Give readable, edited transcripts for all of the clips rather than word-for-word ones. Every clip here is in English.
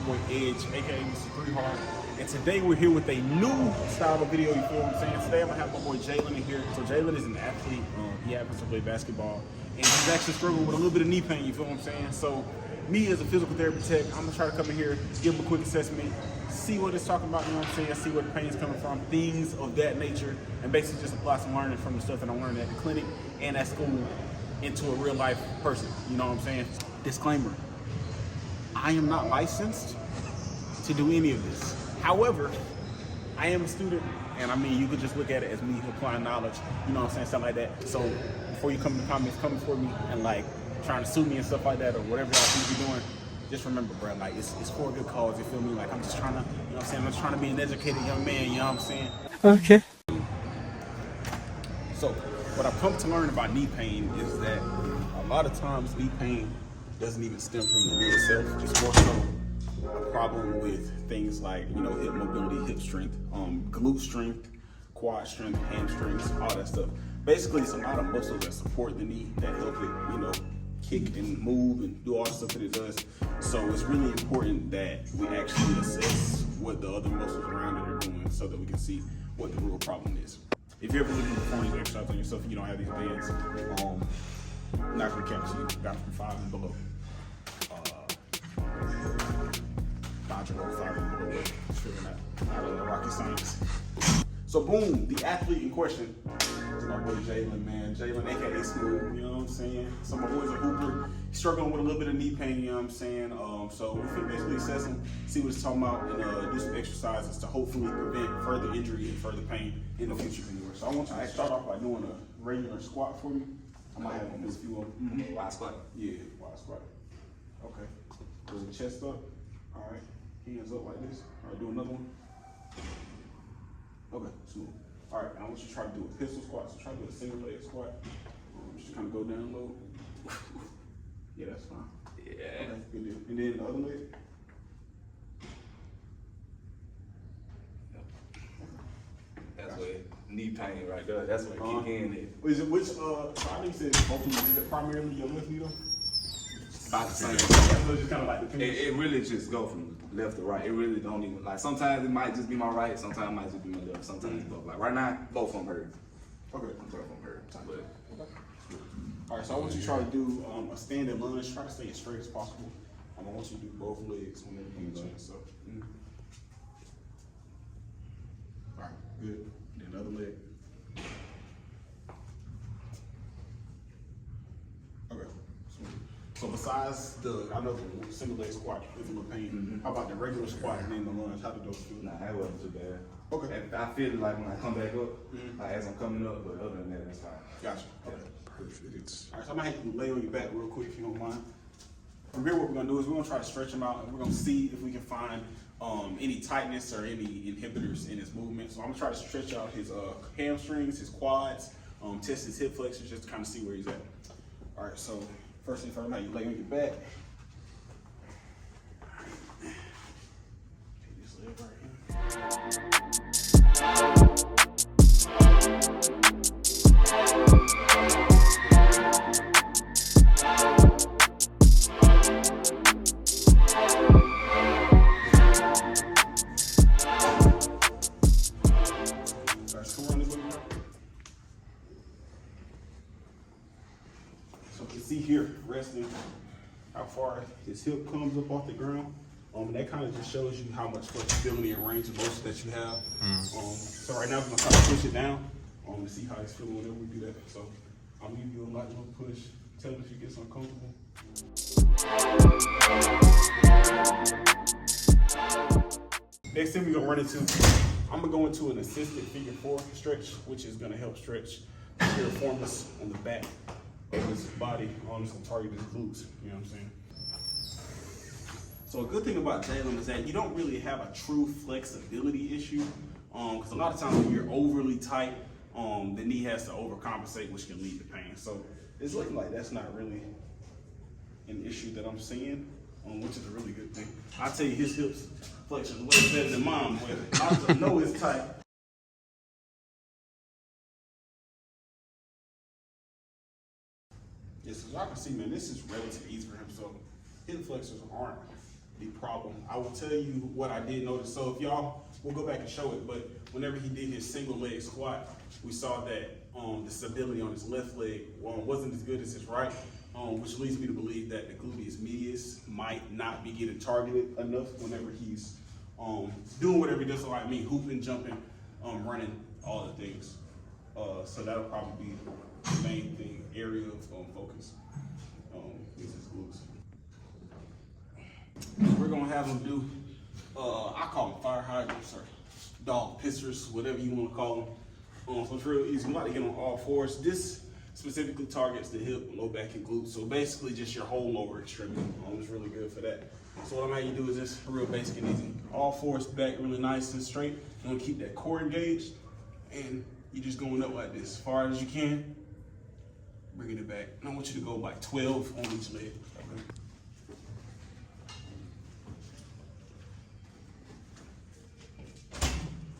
boy Edge, aka Mr. 3 Hard. And today we're here with a new style of video, you feel what I'm saying? Today I'm gonna have my boy Jalen in here. So Jalen is an athlete, he happens to play basketball. And he's actually struggling with a little bit of knee pain, you feel what I'm saying? So me as a physical therapy tech, I'm gonna try to come in here, give him a quick assessment, see what it's talking about, you know what I'm saying? See where the pain is coming from, things of that nature, and basically just apply some learning from the stuff that I'm learning at the clinic and at school into a real life person, you know what I'm saying? Disclaimer, I am not licensed to do any of this. However, I am a student, and I mean, you could just look at it as me applying knowledge, you know what I'm saying, something like that. So before you come in the comments coming for me and like trying to sue me and stuff like that or whatever y'all think you're doing, just remember, bro, like it's for a good cause, you feel me? Like I'm just trying to, you know what I'm saying, I'm just trying to be an educated young man, you know what I'm saying? Okay. So what I've come to learn about knee pain is that a lot of times knee pain doesn't even stem from the knee itself, just more so a problem with things like, you know, hip mobility, hip strength, glute strength, quad strength, hamstrings, all that stuff. Basically, it's a lot of muscles that support the knee that help it, you know, kick and move and do all the stuff that it does. So it's really important that we actually assess what the other muscles around it are doing so that we can see what the real problem is. If you're ever looking to perform these exercises on yourself and you don't have these bands, not gonna catch you, got from 5 and below. Dodger 5 and below, figuring out of the rocket science. So boom, the athlete in question is my boy Jalen, man. Jalen, aka Smooth, you know what I'm saying? So my boy's a hooper, he's struggling with a little bit of knee pain, you know what I'm saying? So we can basically assess him, see what he's talking about, and do some exercises to hopefully prevent further injury and further pain in the future anyway. So I want you to start off by doing a regular squat for me. I might have a few of them. Wide squat? Yeah, wide squat. Okay. Put the chest up. All right. Hands up like this. All right, do another one. Okay, smooth. All right, I want you to try to do a pistol squat. So try to do a single leg squat. Just kind of go down low. Yeah, that's fine. Yeah. Okay, good deal. And then the other leg. That's where knee pain right there. That's where it kick in. Is it which? So I think you said both of them. Is it primarily your left knee though? About the same. So it's just kind of like the It really just go from left to right. It really don't even, like, sometimes it might just be my right, sometimes it might just be my left, sometimes it's both. Like right now, both of them hurt. Okay. Both of them hurt. But All right, so I want you to try to do a standing lunge. Try to stay as straight as possible. I want you to do both legs whenever you get a chance. So, all right, good. Then the other leg. Okay. So besides I know the single leg squat is a little pain. How about the regular squat and then the lunge? How did those feel? nah, that wasn't too bad. Okay. And I feel it like when I come back up, like as I'm coming up, but other than that, that's fine. Gotcha. Okay. Perfect. All right, so I'm gonna have you lay on your back real quick if you don't mind. From here, what we're gonna do is we're gonna try to stretch him out, and we're gonna see if we can find any tightness or any inhibitors in his movement. So I'm gonna try to stretch out his hamstrings, his quads, test his hip flexors, just to kind of see where he's at. All right, so first thing first, how you lay on your back. Take this leg right here. So you can see here, resting, how far his hip comes up off the ground. That kind of just shows you how much flexibility and range of motion that you have. So right now, we're gonna try to push it down to see how he's feeling whenever we do that. So I'm gonna give you a light little push. Tell him if he gets uncomfortable. Next thing we're gonna run into, I'm gonna go into an assisted figure 4 stretch, which is gonna help stretch the piriformis on the back of his body. It's gonna target his glutes, you know what I'm saying? So a good thing about Jalen is that you don't really have a true flexibility issue, because a lot of times when you're overly tight, the knee has to overcompensate, which can lead to pain. So it's looking like that's not really an issue that I'm seeing, which is a really good thing. I'll tell you, his hips flexion is way better than mine, but I just know it's tight. Yes, as y'all can see, man, this is relatively easy for him. So hip flexors aren't the problem. I will tell you what I did notice. So if y'all, we'll go back and show it, but whenever he did his single leg squat, we saw that the stability on his left leg wasn't as good as his right, which leads me to believe that the gluteus medius might not be getting targeted enough whenever he's doing whatever he does, so like me, hooping, jumping, running, all the things. So that'll probably be the main thing, area of focus is his glutes. We're gonna have him do, I call them fire hydrants or dog pissers, whatever you wanna call them. So it's real easy. You like to get on all fours. This specifically targets the hip, low back, and glutes. So basically just your whole lower extremity. It's really good for that. So what I'm gonna have you do is just real basic and easy. All fours back really nice and straight. You wanna keep that core engaged, and you're just going up like this, as far as you can. Bringing it back. And I want you to go like 12 on each leg. Okay?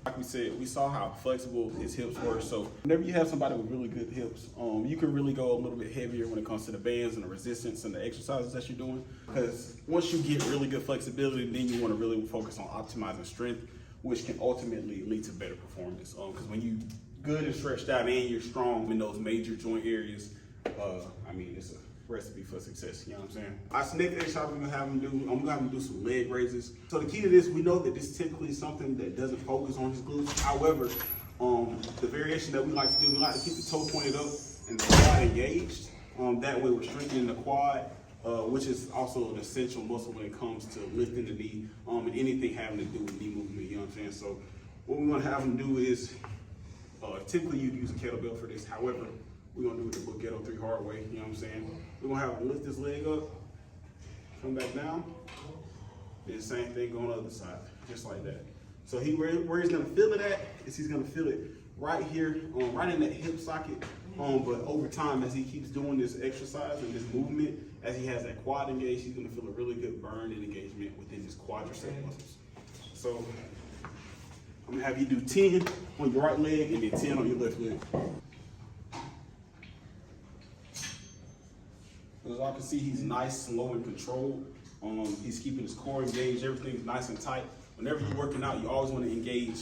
Like we said, we saw how flexible his hips were. So whenever you have somebody with really good hips, you can really go a little bit heavier when it comes to the bands and the resistance and the exercises that you're doing. Because once you get really good flexibility, then you want to really focus on optimizing strength, which can ultimately lead to better performance. Because when you good and stretched out and you're strong in those major joint areas, I mean, it's a recipe for success, you know what I'm saying? Our next exercise we're gonna have him do, I'm gonna have him do some leg raises. So the key to this, we know that this typically is something that doesn't focus on his glutes. However, the variation that we like to do, we like to keep the toe pointed up and the quad engaged. That way we're strengthening the quad, which is also an essential muscle when it comes to lifting the knee and anything having to do with knee movement, you know what I'm saying? So what we wanna have him do is, typically you'd use a kettlebell for this. However, we're gonna do it the book Ghetto 3 hard way, you know what I'm saying? We're gonna have him lift this leg up, come back down, then the same thing go on the other side, just like that. So where he's gonna feel it at is he's gonna feel it right here, right in that hip socket. But over time, as he keeps doing this exercise and this movement, as he has that quad engaged, he's gonna feel a really good burn and engagement within his quadricep muscles. So I'm gonna have you do 10 on your right leg and then 10 on your left leg. As I can see, he's nice, slow, and controlled. He's keeping his core engaged. Everything's nice and tight. Whenever you're working out, you always want to engage.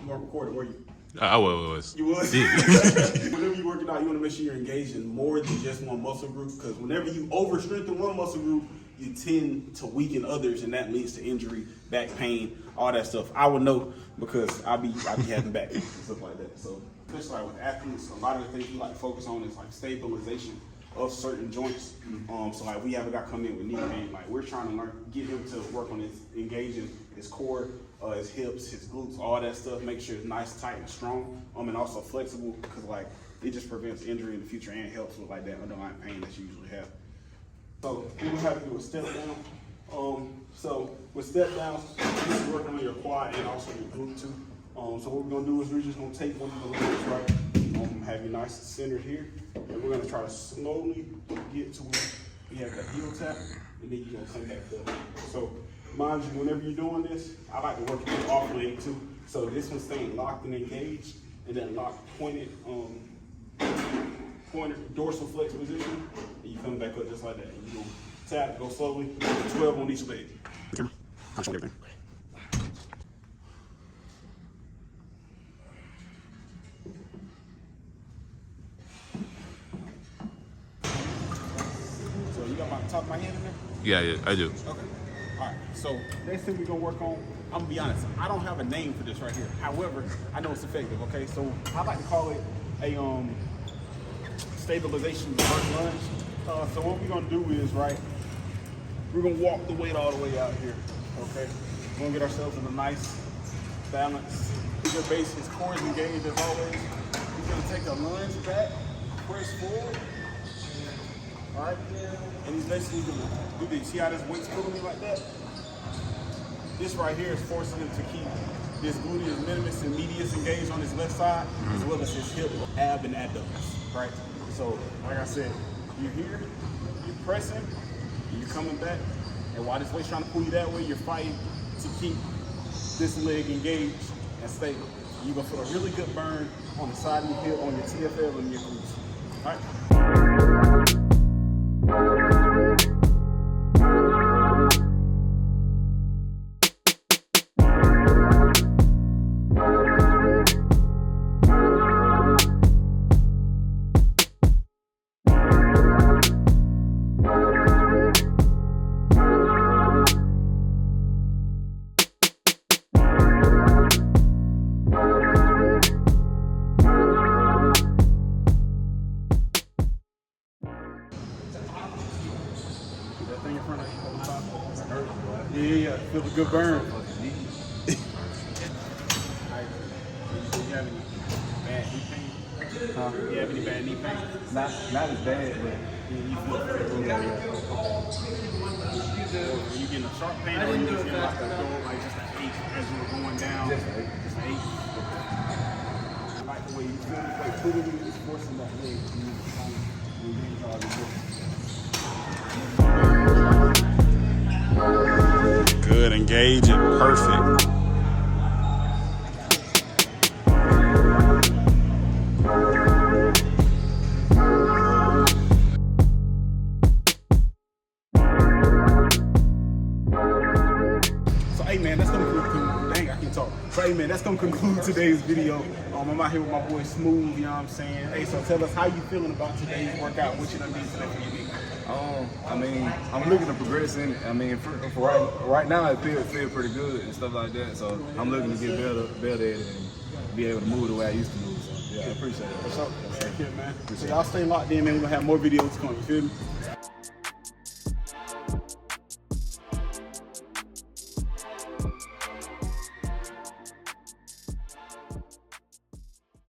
You want to record it, were you? I was. You was? Whenever you're working out, you want to make sure you're engaging more than just one muscle group, because whenever you overstrengthen one muscle group, you tend to weaken others, and that leads to injury, back pain, all that stuff. I would know because I be having back pain and stuff like that. So, especially like with athletes, a lot of the things we like to focus on is like stabilization of certain joints. So like we have a guy come in with knee pain, like we're trying to get him to work on his engaging his core, his hips, his glutes, all that stuff, make sure it's nice, tight, and strong, and also flexible, because like it just prevents injury in the future and helps with like that underlying pain that you usually have. So we will have to do a step down. So with step downs, this is working on your quad and also your glute too. So what we're gonna do is we're just gonna take one of the legs, right? Have you nice and centered here, and we're gonna try to slowly get to where we have that heel tap, and then you're gonna come back up. So mind you, whenever you're doing this, I like to work with off leg too. So this one's staying locked and engaged, and then locked pointed dorsal flex position, and you come back up just like that. And you go tap, go slowly, 12 on each leg. Everything. So you got my top of my head in there? Yeah, I do. Okay. All right. So next thing we're gonna work on, I'm gonna be honest, I don't have a name for this right here. However, I know it's effective. Okay. So I like to call it a stabilization reverse lunge. So what we're gonna do is, right, we're gonna walk the weight all the way out here. Okay. We're gonna get ourselves in a nice balance. He's gonna base his core is engaged as always. He's gonna take a lunge back, press forward. All right, and he's basically gonna do this. See how this weight's pulling me like that? This right here is forcing him to keep this gluteus minimus and medius engaged on his left side, as well as his hip, ab, and adductors, right? So, like I said, you're here, you're pressing, and you're coming back, and while this weight's trying to pull you that way, you're fighting to keep this leg engaged and stable. You're gonna feel a really good burn on the side of your hip, on your TFL, and your glutes, all right? good burn. Fucking knee. Do you have any bad knee pain? Huh? Do you have any bad knee pain? Not as bad, but You feel pretty yeah. you getting a sharp pain or you just getting like a dull, like just an ache as you were going down? Just an ache. Just an ache. I like the way you feel the way putting just forcing that leg to move when you get all the motion. Good, engage it, perfect. Hey man, that's gonna conclude. Dang, I can talk. So hey man, that's gonna conclude today's video. I'm out here with my boy Smooth. You know what I'm saying? Hey, so tell us how you feeling about today's workout. What you done did today for your knee? I mean, I'm looking to progress in it. I mean, for right now, it feel pretty good and stuff like that. So I'm looking to get better at it and be able to move the way I used to move. So yeah, I appreciate it. What's up? Thank you, man. So y'all stay locked in, man. We're gonna have more videos coming. You feel me?